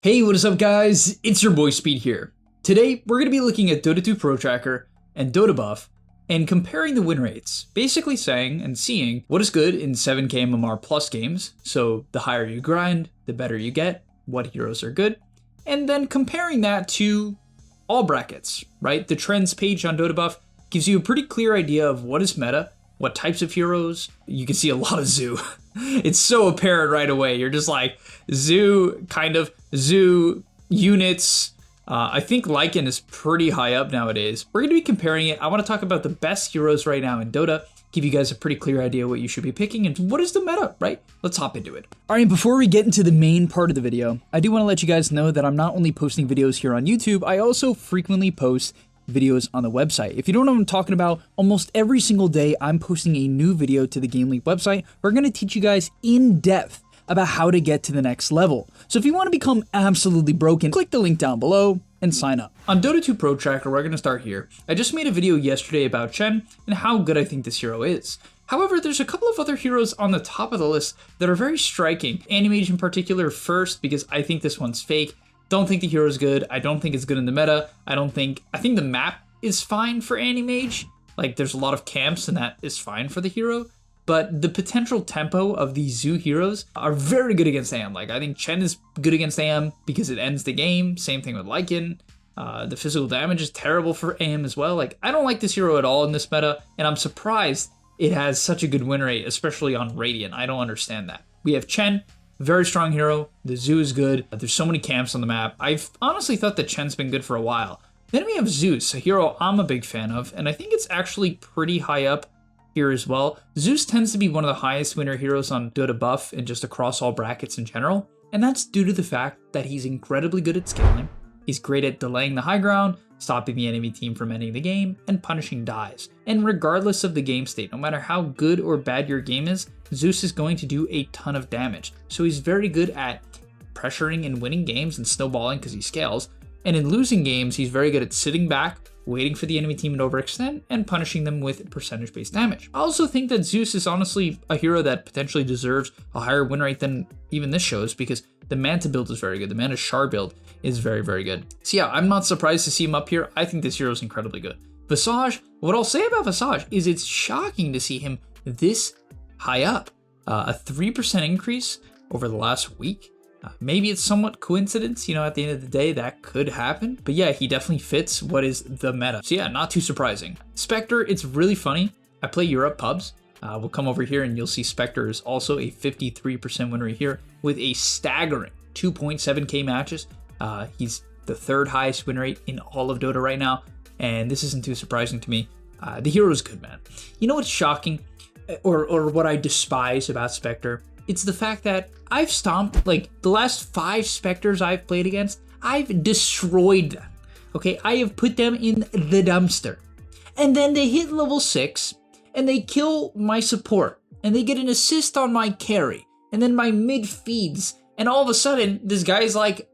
Hey, what is up guys? It's your boy Speed here. Today, we're going to be looking at Dota 2 Pro Tracker and Dota Buff and comparing the win rates, basically saying and seeing what is good in 7k MMR plus games, so the higher you grind, the better you get, what heroes are good, and then comparing that to all brackets, right? The trends page on Dota Buff gives you a pretty clear idea of what is meta, what types of heroes. You can see a lot of Zoo. It's so apparent right away. You're just like, Zoo, Zoo, units. I think Lycan is pretty high up nowadays. We're going to be comparing it. I want to talk about the best heroes right now in Dota, give you guys a pretty clear idea what you should be picking and what is the meta, right? Let's hop into it. All right, before we get into the main part of the video, I do want to let you guys know that I'm not only posting videos here on YouTube, I also frequently post videos on the website. If you don't know what I'm talking about, almost every single day I'm posting a new video to the gameleap website. We're going to teach you guys in depth about how to get to the next level. So if you want to become absolutely broken, click the link down below and sign up. On Dota 2 Pro Tracker, we're going to start here. I just made a video yesterday about Chen and how good I think this hero is. However, there's a couple of other heroes on the top of the list that are very striking. Animage in particular first, because I think this one's fake. Don't think the hero is good. I don't think it's good in the meta. I think the map is fine for Animage. Like, there's a lot of camps and that is fine for the hero. But the potential tempo of these Zoo heroes are very good against AM. Like, I think Chen is good against AM because it ends the game. Same thing with Lycan. The physical damage is terrible for AM as well. Like, I don't like this hero at all in this meta, and I'm surprised it has such a good win rate, especially on Radiant. I don't understand that. We have Chen, very strong hero. The Zoo is good. There's so many camps on the map. I've honestly thought that Chen's been good for a while. Then we have Zeus, a hero I'm a big fan of, and I think it's actually pretty high up here as well. Zeus tends to be one of the highest winner heroes on Dota Buff and just across all brackets in general, and that's due to the fact that he's incredibly good at scaling. He's great at delaying the high ground, stopping the enemy team from ending the game, and punishing dives. And regardless of the game state, no matter how good or bad your game is, Zeus is going to do a ton of damage. So he's very good at pressuring and winning games and snowballing because he scales. And in losing games, he's very good at sitting back, waiting for the enemy team to overextend, and punishing them with percentage-based damage. I also think that Zeus is honestly a hero that potentially deserves a higher win rate than even this shows because the Manta build is very good. The Manta Char build is very, very good. So yeah, I'm not surprised to see him up here. I think this hero is incredibly good. Visage, what I'll say about Visage is it's shocking to see him this high up. A 3% increase over the last week. Maybe it's somewhat coincidence, you know, at the end of the day, that could happen. But yeah, he definitely fits what is the meta. So yeah, not too surprising. Spectre, it's really funny. I play Europe pubs. We'll come over here and you'll see Spectre is also a 53% win rate here with a staggering 2.7k matches. He's the third highest win rate in all of Dota right now. And this isn't too surprising to me. The hero is good, man. You know what's shocking or what I despise about Spectre? It's the fact that I've stomped, like, the last 5 Spectres I've played against, I've destroyed them, okay? I have put them in the dumpster. And then they hit level 6, and they kill my support, and they get an assist on my carry, and then my mid feeds, and all of a sudden, this guy's like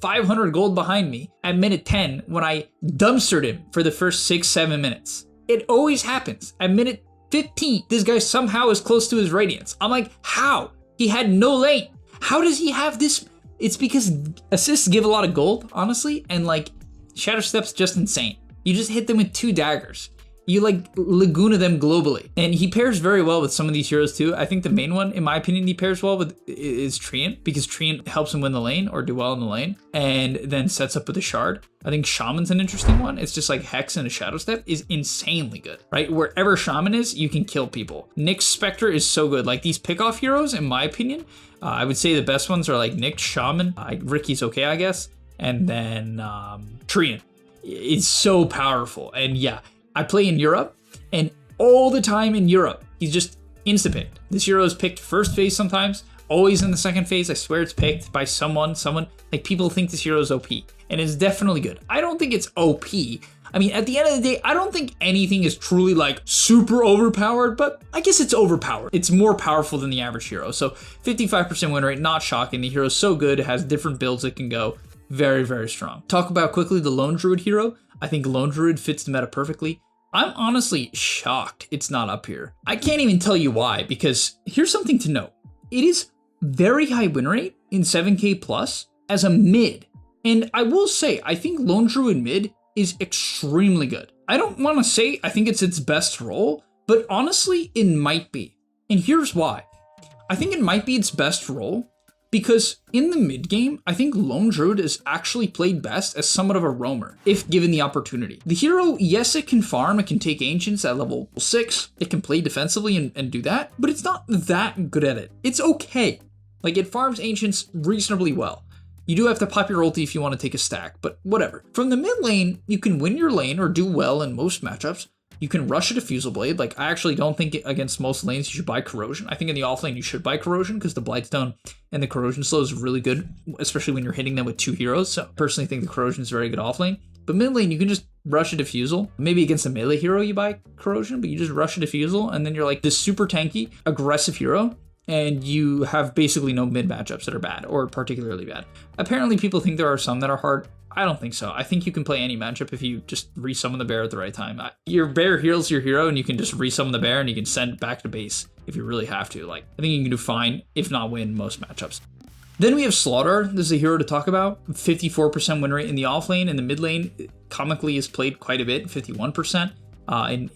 500 gold behind me at minute 10 when I dumpstered him for the first 6-7 minutes. It always happens. At minute 15, this guy somehow is close to his Radiance. I'm like, how? He had no lane. How does he have this? It's because assists give a lot of gold, honestly, and like Shadow Step's just insane. You just hit them with 2 daggers. You like Laguna them globally. And he pairs very well with some of these heroes too. I think the main one, in my opinion, he pairs well with is Treant, because Treant helps him win the lane or do well in the lane and then sets up with a shard. I think Shaman's an interesting one. It's just like Hex and a Shadow Step is insanely good, right? Wherever Shaman is, you can kill people. Nyx Spectre is so good. Like these pickoff heroes, in my opinion, I would say the best ones are like Nyx, Shaman, Ricky's okay, I guess, and then Treant. It's so powerful. And yeah, I play in Europe, and all the time in Europe, he's just insta-picked. This hero is picked first phase sometimes, always in the second phase. I swear it's picked by someone, like people think this hero is OP, and it's definitely good. I don't think it's OP. I mean, at the end of the day, I don't think anything is truly like super overpowered, but I guess it's overpowered. It's more powerful than the average hero. So 55% win rate, not shocking. The hero is so good, it has different builds it can go. Very, very strong. Talk about quickly the Lone Druid hero. I think Lone Druid fits the meta perfectly. I'm honestly shocked it's not up here. I can't even tell you why, because here's something to note. It is very high win rate in 7k plus, as a mid. And I will say, I think Lone Druid mid is extremely good. I don't want to say I think it's its best role, but honestly, it might be. And here's why. I think it might be its best role because in the mid game, I think Lone Druid is actually played best as somewhat of a roamer, if given the opportunity. The hero, yes, it can farm, it can take Ancients at level 6, it can play defensively and do that, but it's not that good at it. It's okay. Like, it farms Ancients reasonably well. You do have to pop your ulti if you want to take a stack, but whatever. From the mid lane, you can win your lane or do well in most matchups. You can rush a Diffusal Blade. Like, I actually don't think against most lanes you should buy Corrosion. I think in the offlane you should buy Corrosion because the Blightstone and the Corrosion Slow is really good, especially when you're hitting them with 2 heroes. So I personally think the Corrosion is very good offlane. But mid lane, you can just rush a Diffusal. Maybe against a melee hero you buy Corrosion, but you just rush a Diffusal and then you're like this super tanky, aggressive hero. And you have basically no mid matchups that are bad or particularly bad. Apparently people think there are some that are hard. I don't think so. I think you can play any matchup if you just resummon the bear at the right time. Your bear heals your hero and you can just resummon the bear and you can send it back to base if you really have to. Like, I think you can do fine, if not win most matchups. Then we have Slaughter. This is a hero to talk about. 54% win rate in the offlane. In the mid lane, comically is played quite a bit, 51%.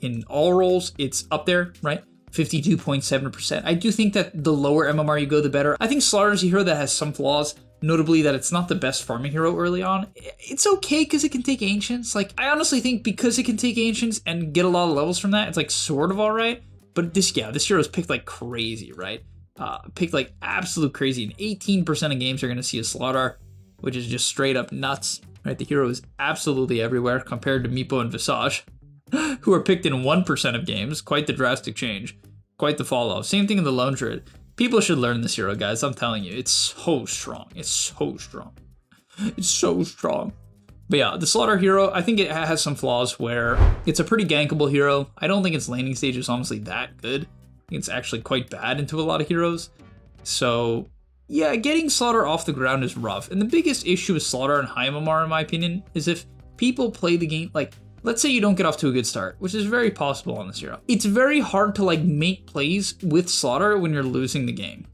In all roles, it's up there, right? 52.7%. I do think that the lower MMR you go, the better. I think Slaughter is a hero that has some flaws, notably that it's not the best farming hero early on. It's okay because it can take Ancients. Like, I honestly think because it can take Ancients and get a lot of levels from that, it's like sort of all right. But this hero is picked like crazy, right? Picked like absolute crazy. And 18% of games are going to see a Slaughter, which is just straight up nuts, right? The hero is absolutely everywhere compared to Meepo and Visage, who are picked in 1% of games. Quite the drastic change. Quite the fall off. Same thing in the Lone Druid. People should learn this hero, guys. I'm telling you, it's so strong. It's so strong. It's so strong. But yeah, the Slaughter hero, I think it has some flaws where it's a pretty gankable hero. I don't think its laning stage is honestly that good. I think it's actually quite bad into a lot of heroes. So yeah, getting Slaughter off the ground is rough. And the biggest issue with Slaughter and high MMR, in my opinion, is if people play the game, like, let's say you don't get off to a good start, which is very possible on this hero. It's very hard to like make plays with Slaughter when you're losing the game.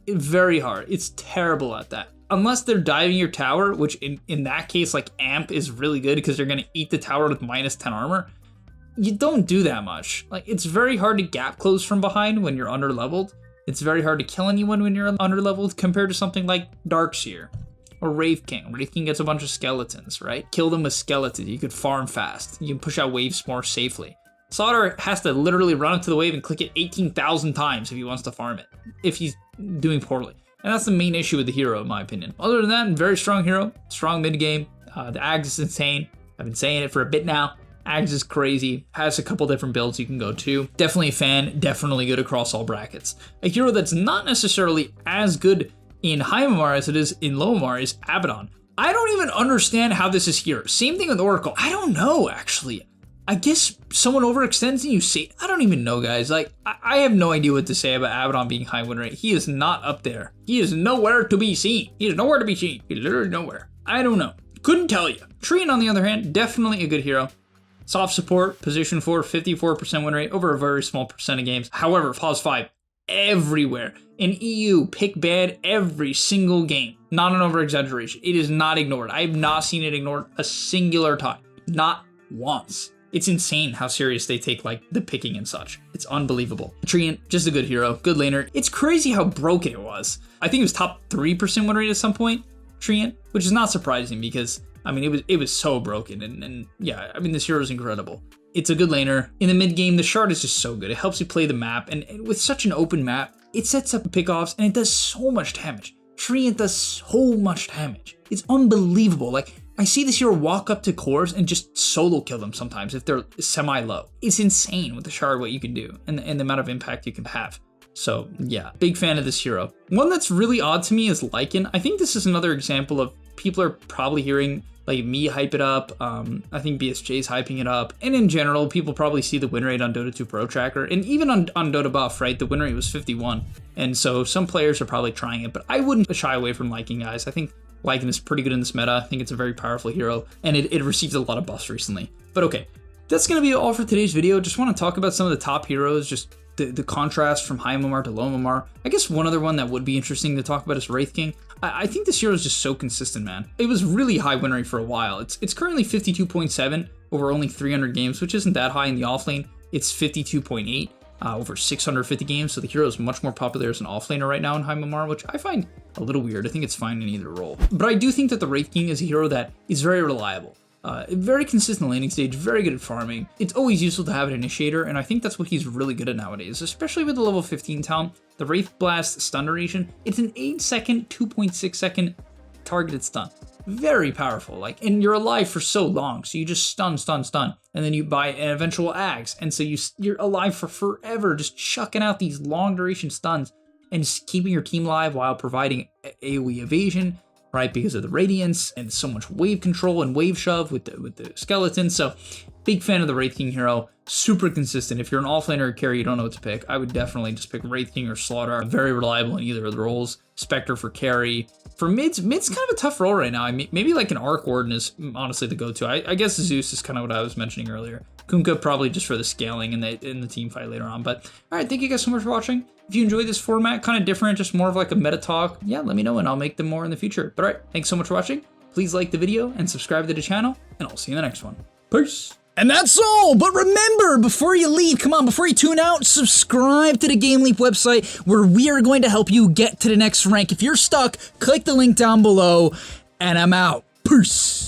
Very hard. It's terrible at that. Unless they're diving your tower, which in that case, like Amp is really good because they're going to eat the tower with minus 10 armor. You don't do that much. Like, it's very hard to gap close from behind when you're under leveled. It's very hard to kill anyone when you're under leveled compared to something like Darkseer. Or Wraith King. Wraith King gets a bunch of skeletons, right? Kill them with skeletons. You could farm fast. You can push out waves more safely. Slaughter has to literally run up to the wave and click it 18,000 times if he wants to farm it, if he's doing poorly. And that's the main issue with the hero, in my opinion. Other than that, very strong hero. Strong mid-game. The Ags is insane. I've been saying it for a bit now. Ags is crazy. Has a couple different builds you can go to. Definitely a fan. Definitely good across all brackets. A hero that's not necessarily as good in high MMR as it is in low MMR is Abaddon. I don't even understand how this is here. Same thing with Oracle. I don't know, actually. I guess someone overextends and you see. I don't even know, guys. Like, I have no idea what to say about Abaddon being high win rate. He is not up there. He is nowhere to be seen. He is nowhere to be seen. He's literally nowhere. I don't know. Couldn't tell you. Treant, on the other hand, definitely a good hero. Soft support, position 4, 54% win rate over a very small percent of games. However, pause 5. Everywhere. In EU, pick ban every single game. Not an over-exaggeration. It is not ignored. I have not seen it ignored a singular time. Not once. It's insane how serious they take like the picking and such. It's unbelievable. Treant, just a good hero, good laner. It's crazy how broken it was. I think it was top 3% win rate at some point, Treant, which is not surprising because, I mean, it was so broken. And yeah, I mean, this hero is incredible. It's a good laner. In the mid game, the shard is just so good. It helps you play the map, and with such an open map, it sets up pickoffs, and it does so much damage. Treant does so much damage. It's unbelievable. Like, I see this hero walk up to cores and just solo kill them sometimes if they're semi-low. It's insane with the shard what you can do, and the amount of impact you can have. So yeah, big fan of this hero. One that's really odd to me is Lycan. I think this is another example of people are probably hearing like me hype it up. I think BSJ's hyping it up. And in general, people probably see the win rate on Dota 2 Pro Tracker. And even on Dota Buff, right, the win rate was 51. And so some players are probably trying it, but I wouldn't shy away from Lycan, guys. I think Lycan is pretty good in this meta. I think it's a very powerful hero, and it received a lot of buffs recently. But okay, that's going to be all for today's video. Just want to talk about some of the top heroes, just the contrast from high MMR to low MMR. I guess one other one that would be interesting to talk about is Wraith King. I think this hero is just so consistent, man. It was really high win rate for a while. It's currently 52.7 over only 300 games, which isn't that high in the offlane. It's 52.8 over 650 games, so the hero is much more popular as an offlaner right now in high MMR, which I find a little weird. I think it's fine in either role. But I do think that the Wraith King is a hero that is very reliable. Very consistent laning stage, very good at farming. It's always useful to have an initiator, and I think that's what he's really good at nowadays, especially with the level 15 talent. The Wraith Blast stun duration, it's an 8-second, 2.6-second targeted stun. Very powerful, and you're alive for so long, so you just stun, and then you buy an eventual axe, and so you're alive for forever, just chucking out these long duration stuns, and just keeping your team alive while providing AoE evasion, right, because of the radiance and so much wave control and wave shove with the skeletons. So big fan of the Wraith King hero, super consistent. If you're an offlaner or carry, you don't know what to pick, I would definitely just pick Wraith King or Slaughter. Very reliable in either of the roles. Spectre for carry. For mid's kind of a tough role right now. I mean, maybe like an Arc Warden is honestly the go-to. I guess Zeus is kind of what I was mentioning earlier. Kunkka probably just for the scaling in the team fight later on. But all right, thank you guys so much for watching. If you enjoyed this format, kind of different, just more of like a meta talk, yeah, let me know and I'll make them more in the future. But all right, thanks so much for watching. Please like the video and subscribe to the channel, and I'll see you in the next one. Peace. And that's all, but remember, before you leave, come on, before you tune out, subscribe to the GameLeap website where we are going to help you get to the next rank. If you're stuck, click the link down below, and I'm out. Peace.